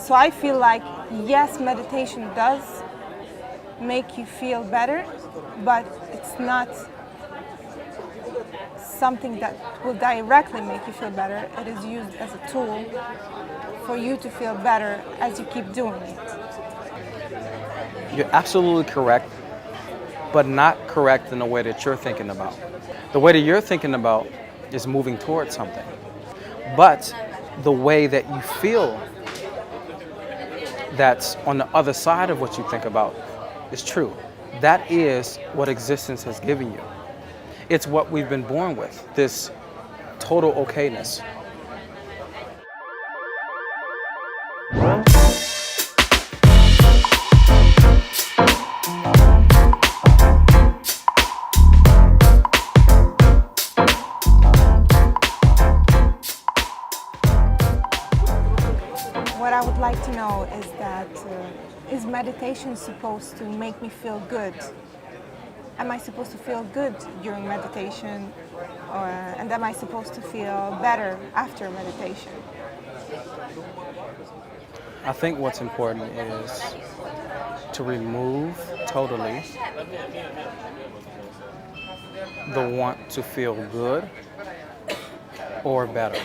So I feel like, yes, meditation does make you feel better, but it's not something that will directly make you feel better. It is used as a tool for you to feel better as you keep doing it. You're absolutely correct, but not correct in the way that you're thinking about. The way that you're thinking about is moving towards something. But the way that you feel that's on the other side of what you think about is true. That is what existence has given you. It's what we've been born with, this total okayness. What I would like to know is that, is meditation supposed to make me feel good? Am I supposed to feel good during meditation? And am I supposed to feel better after meditation? I think what's important is to remove totally the want to feel good or better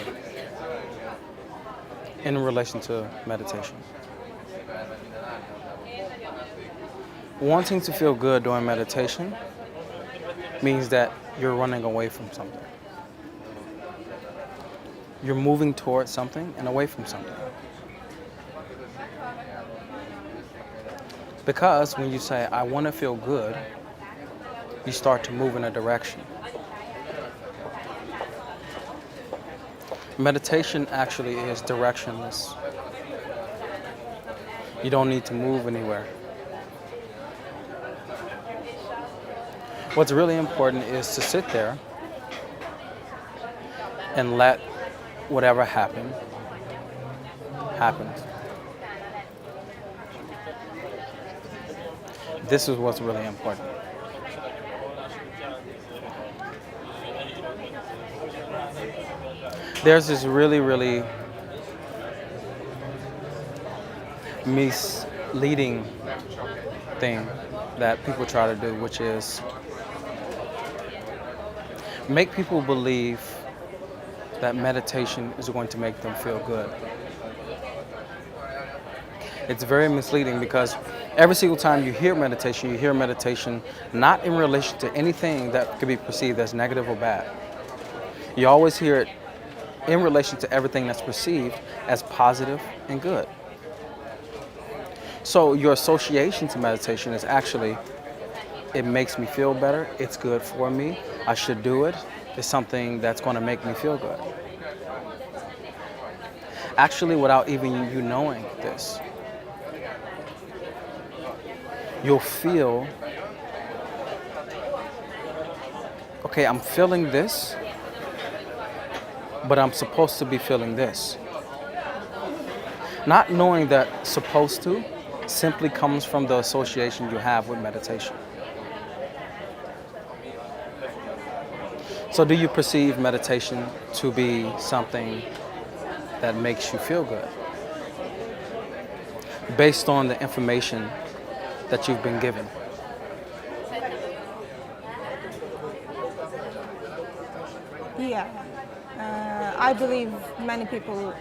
in relation to meditation. Wanting to feel good during meditation means that you're running away from something. You're moving towards something and away from something. Because when you say, I want to feel good, you start to move in a direction. Meditation actually is directionless. You don't need to move anywhere. What's really important is to sit there and let whatever happen. This is what's really important. There's this really misleading thing that people try to do, which is make people believe that meditation is going to make them feel good. It's very misleading because every single time you hear meditation not in relation to anything that could be perceived as negative or bad. You always hear it in relation to everything that's perceived as positive and good. So your association to meditation is actually, it makes me feel better, it's good for me, I should do it, it's something that's going to make me feel good. Actually, without even you knowing this, you'll feel, okay, I'm feeling this, but I'm supposed to be feeling this. Not knowing that supposed to simply comes from the association you have with meditation. So do you perceive meditation to be something that makes you feel good based on the information that you've been given? Yeah. I believe many people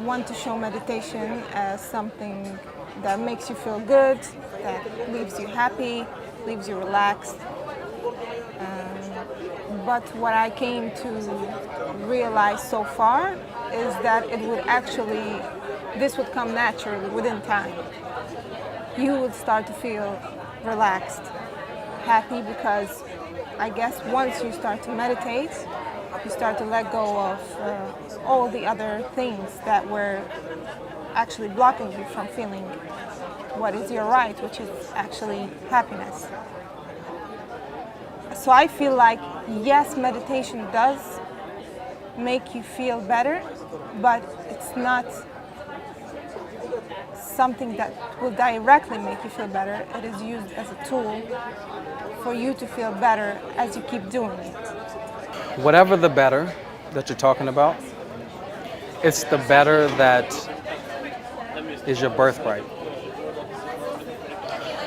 want to show meditation as something that makes you feel good, that leaves you happy, leaves you relaxed. But what I came to realize so far is that this would come naturally within time. You would start to feel relaxed, happy, because I guess once you start to meditate, you start to let go of all the other things that were actually blocking you from feeling what is your right, which is actually happiness. So I feel like, yes, meditation does make you feel better, but it's not something that will directly make you feel better. It is used as a tool for you to feel better as you keep doing it. Whatever the better that you're talking about, it's the better that is your birthright.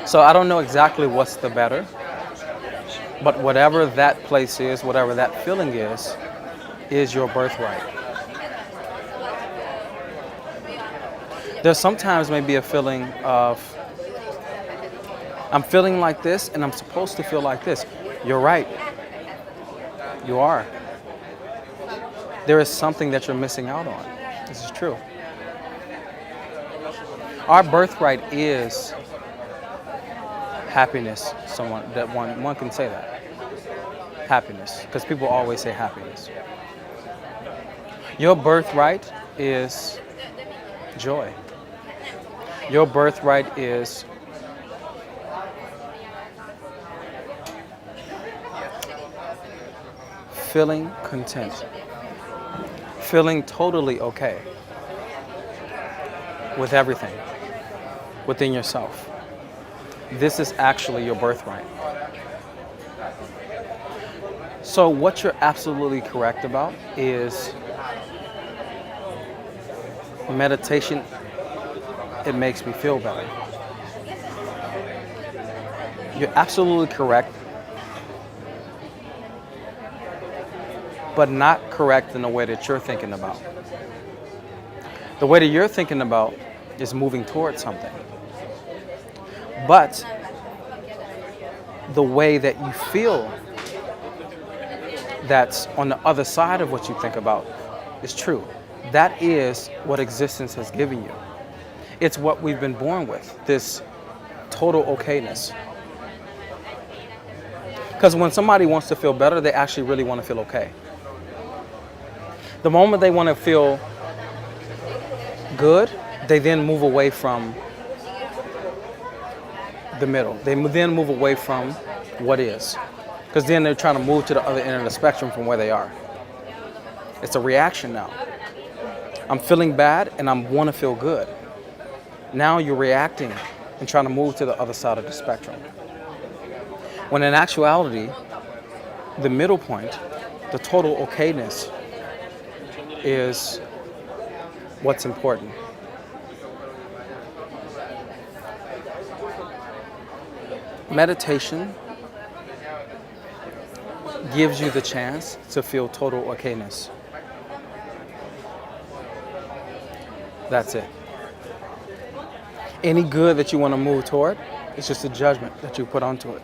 So I don't know exactly what's the better, but whatever that place is, whatever that feeling is your birthright. There sometimes may be a feeling of, I'm feeling like this and I'm supposed to feel like this. You're right. You are. There is something that you're missing out on. This is true. Our birthright is happiness. One can say that. Happiness, because people always say happiness. Your birthright is joy. Your birthright is feeling content, feeling totally okay with everything within yourself. This is actually your birthright. So what you're absolutely correct about is meditation. It makes me feel better. You're absolutely correct, but not correct in the way that you're thinking about. The way that you're thinking about is moving towards something. But the way that you feel that's on the other side of what you think about is true. That is what existence has given you. It's what we've been born with, this total okayness. Because when somebody wants to feel better, they actually really want to feel okay. The moment they want to feel good, they then move away from the middle. They then move away from what is. Because then they're trying to move to the other end of the spectrum from where they are. It's a reaction now. I'm feeling bad and I want to feel good. Now you're reacting and trying to move to the other side of the spectrum. When in actuality, the middle point, the total okayness, is what's important. Meditation gives you the chance to feel total okayness. That's it. Any good that you want to move toward, it's just a judgment that you put onto it.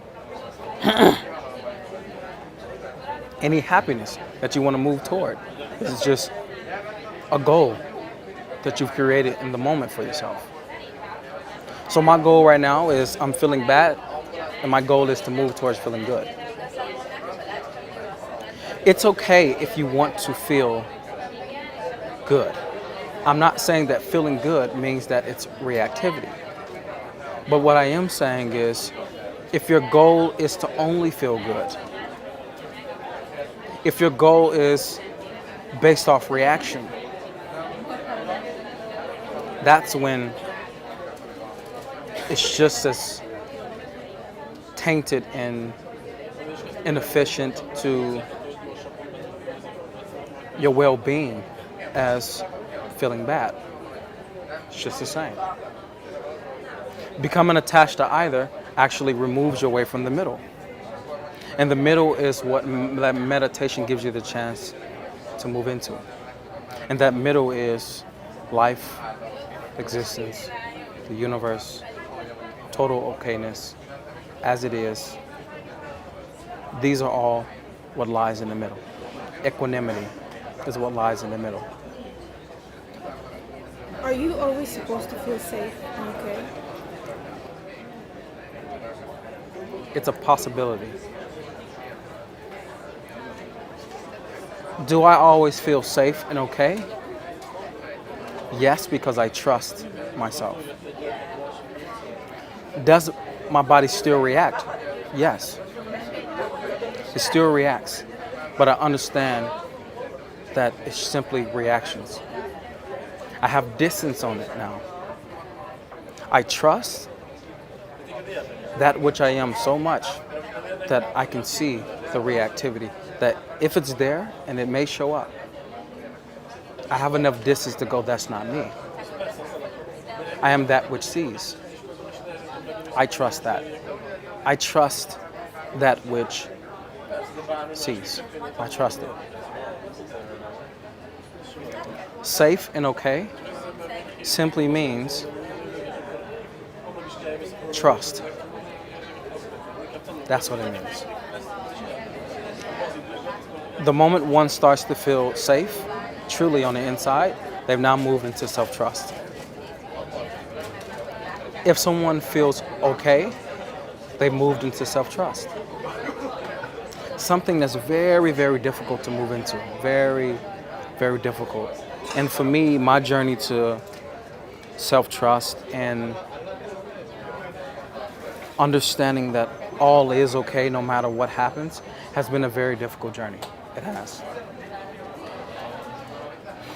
Any happiness that you want to move toward is just a goal that you've created in the moment for yourself. So my goal right now is I'm feeling bad, and my goal is to move towards feeling good. It's okay if you want to feel good. I'm not saying that feeling good means that it's reactivity. But what I am saying is, if your goal is to only feel good, if your goal is based off reaction, that's when it's just as tainted and inefficient to your well-being as feeling bad. It's just the same. Becoming attached to either actually removes you away from the middle. And the middle is what that meditation gives you the chance to move into. And that middle is life, existence, the universe, total okayness, as it is. These are all what lies in the middle. Equanimity is what lies in the middle. Are you always supposed to feel safe and okay? It's a possibility. Do I always feel safe and okay? Yes, because I trust myself. Does my body still react? Yes. It still reacts, but I understand that it's simply reactions. I have distance on it now. I trust that which I am so much that I can see the reactivity, that if it's there and it may show up, I have enough distance to go, that's not me. I am that which sees. I trust that. I trust that which sees. I trust it. Safe and okay simply means trust. That's what it means. The moment one starts to feel safe, truly on the inside, they've now moved into self-trust. If someone feels okay, they've moved into self-trust. Something that's very, very difficult to move into. Very, very difficult. And for me, my journey to self-trust and understanding that all is okay no matter what happens has been a very difficult journey. It has.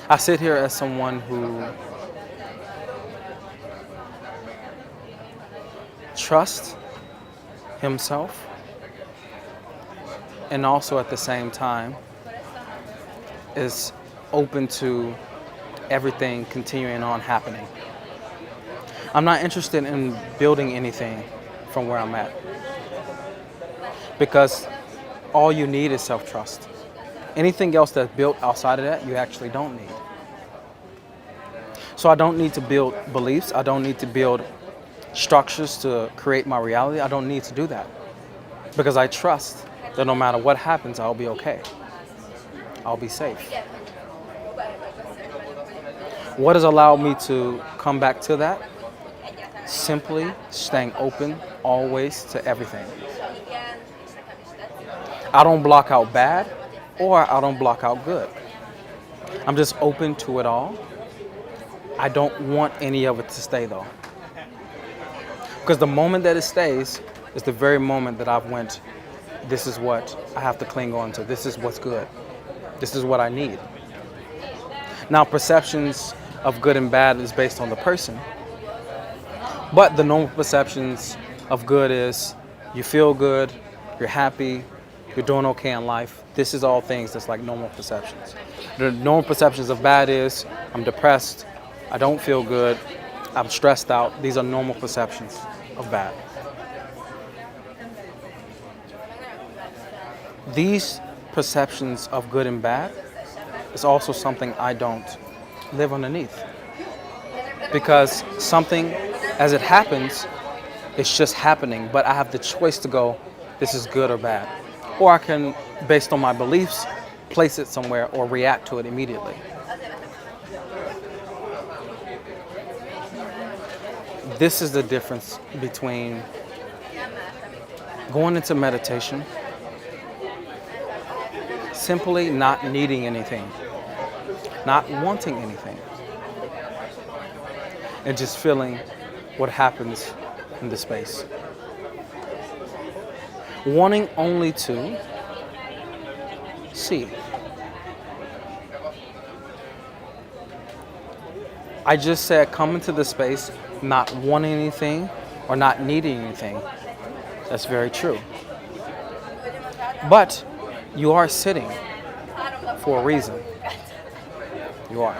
I sit here as someone who trusts himself and also at the same time is open to everything continuing on happening. I'm not interested in building anything from where I'm at because all you need is self-trust. Anything else that's built outside of that, you actually don't need. So I don't need to build beliefs. I don't need to build structures to create my reality. I don't need to do that because I trust that no matter what happens, I'll be okay. I'll be safe. What has allowed me to come back to that? Simply staying open always to everything. I don't block out bad or I don't block out good. I'm just open to it all. I don't want any of it to stay though. Because the moment that it stays is the very moment that I've went, this is what I have to cling on to. This is what's good. This is what I need. Now, perceptions of good and bad is based on the person. But the normal perceptions of good is you feel good, you're happy, you're doing okay in life. This is all things that's like normal perceptions. The normal perceptions of bad is I'm depressed, I don't feel good, I'm stressed out. These are normal perceptions of bad. These perceptions of good and bad is also something I don't live underneath. Because something, as it happens, it's just happening, but I have the choice to go, this is good or bad. Or I can, based on my beliefs, place it somewhere or react to it immediately. This is the difference between going into meditation, simply not needing anything, not wanting anything, and just feeling what happens in the space. Wanting only to see. I just said come into the space not wanting anything or not needing anything. That's very true. But you are sitting for a reason. You are.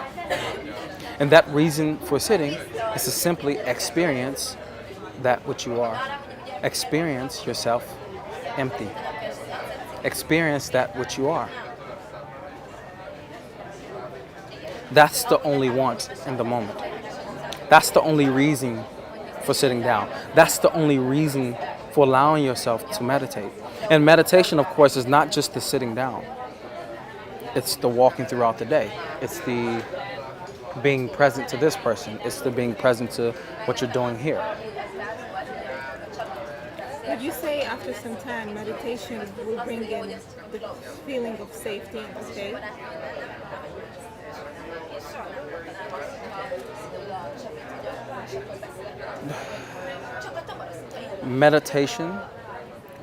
And that reason for sitting is to simply experience that which you are. Experience yourself empty. Experience that which you are. That's the only want in the moment. That's the only reason for sitting down. That's the only reason for allowing yourself to meditate. And meditation, of course, is not just the sitting down. It's the walking throughout the day. It's the being present to this person. It's the being present to what you're doing here. Would you say after some time meditation will bring in the feeling of safety and okay? Meditation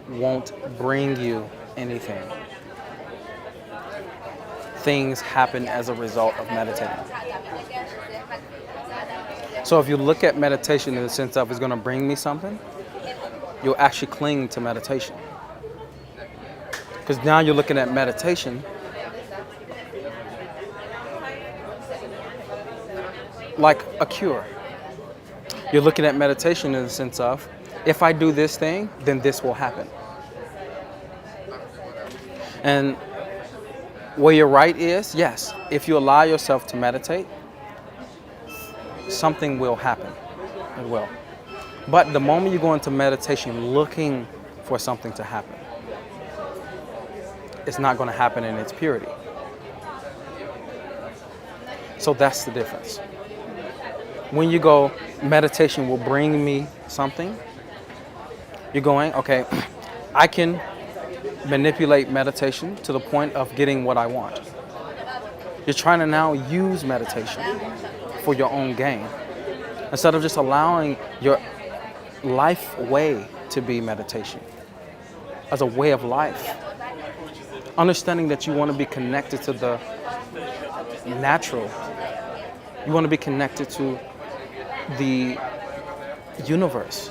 won't bring you anything. Things happen as a result of meditating. So if you look at meditation in the sense of it's going to bring me something, you'll actually cling to meditation. Because now you're looking at meditation like a cure. You're looking at meditation in the sense of, if I do this thing, then this will happen. And where you're right is, yes, if you allow yourself to meditate, something will happen. It will. But the moment you go into meditation looking for something to happen, it's not going to happen in its purity. So that's the difference. When you go, meditation will bring me something, you're going, okay, I can manipulate meditation to the point of getting what I want. You're trying to now use meditation for your own gain, instead of just allowing your life way to be meditation as a way of life. Understanding that you want to be connected to the natural. You want to be connected to the universe,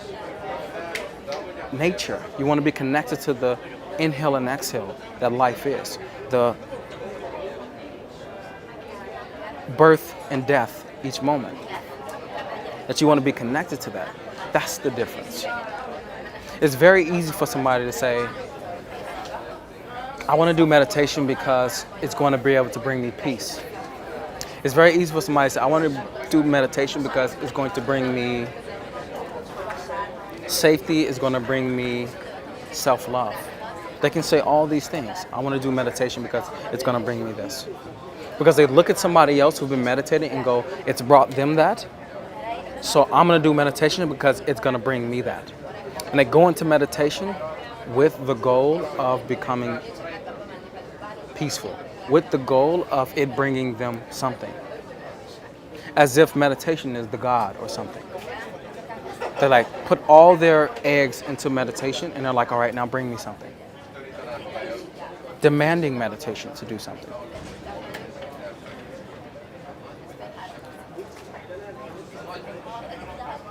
nature. You want to be connected to the inhale and exhale that life is, the birth and death each moment. That you want to be connected to that. That's the difference. It's very easy for somebody to say, I want to do meditation because it's going to be able to bring me peace. It's very easy for somebody to say, I want to do meditation because it's going to bring me safety, it's going to bring me self-love. They can say all these things. I want to do meditation because it's going to bring me this. Because they look at somebody else who's been meditating and go, it's brought them that. So I'm going to do meditation because it's going to bring me that. And they go into meditation with the goal of becoming peaceful, with the goal of it bringing them something. As if meditation is the God or something. They like put all their eggs into meditation and they're like, all right, now bring me something. Demanding meditation to do something.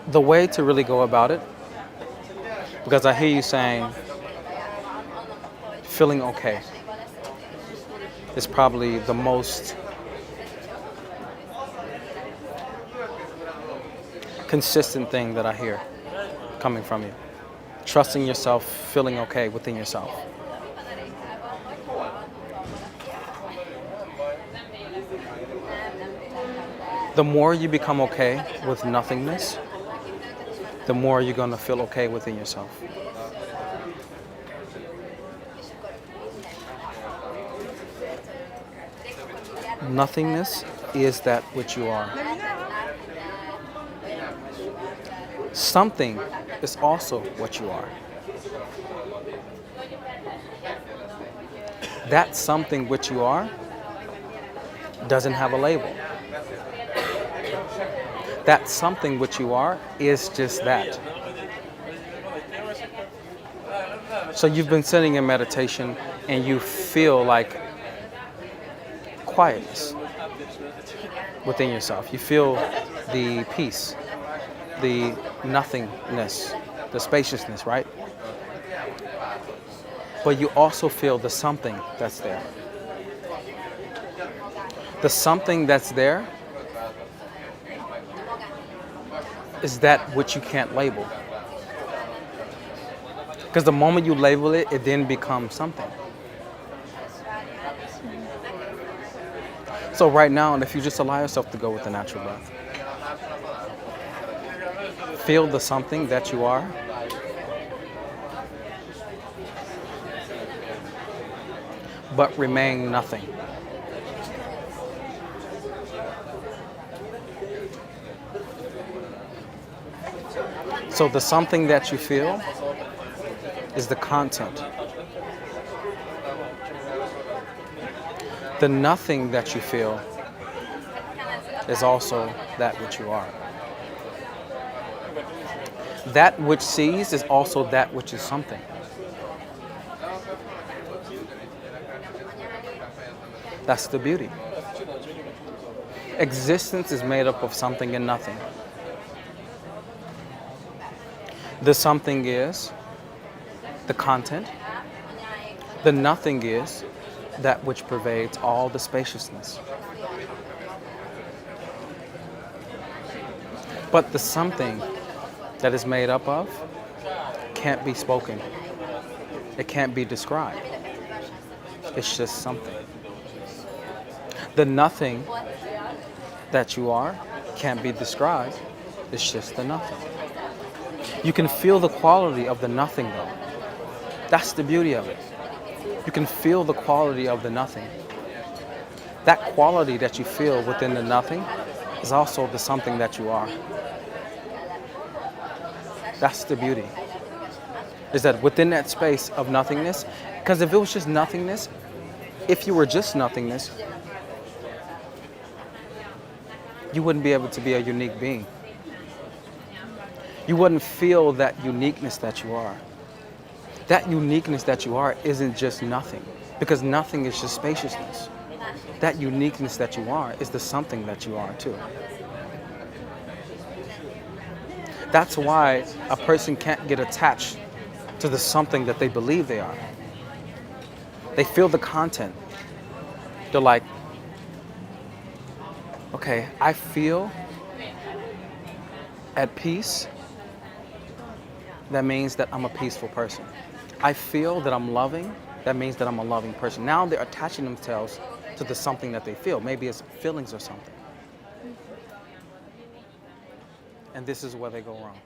The way to really go about it, because I hear you saying feeling okay is probably the most consistent thing that I hear coming from you. Trusting yourself, feeling okay within yourself. The more you become okay with nothingness, the more you're going to feel okay within yourself. Nothingness is that which you are. Something is also what you are. That something which you are doesn't have a label. That something which you are is just that. So you've been sitting in meditation and you feel like quietness within yourself. You feel the peace, the nothingness, the spaciousness, right? But you also feel the something that's there. The something that's there is that which you can't label. Because the moment you label it, it then becomes something. So right now, if you just allow yourself to go with the natural breath, feel the something that you are. But remain nothing. So the something that you feel is the content. The nothing that you feel is also that which you are. That which sees is also that which is something. That's the beauty. Existence is made up of something and nothing. The something is the content. The nothing is that which pervades all the spaciousness. But the something that is made up of can't be spoken. It can't be described. It's just something. The nothing that you are can't be described. It's just the nothing. You can feel the quality of the nothing though. That's the beauty of it. You can feel the quality of the nothing. That quality that you feel within the nothing is also the something that you are. That's the beauty. Is that within that space of nothingness, because if it was just nothingness, if you were just nothingness, you wouldn't be able to be a unique being. You wouldn't feel that uniqueness that you are. That uniqueness that you are isn't just nothing, because nothing is just spaciousness. That uniqueness that you are is the something that you are too. That's why a person can't get attached to the something that they believe they are. They feel the content. They're like, okay, I feel at peace. That means that I'm a peaceful person. I feel that I'm loving. That means that I'm a loving person. Now they're attaching themselves to the something that they feel. Maybe it's feelings or something. And this is where they go wrong.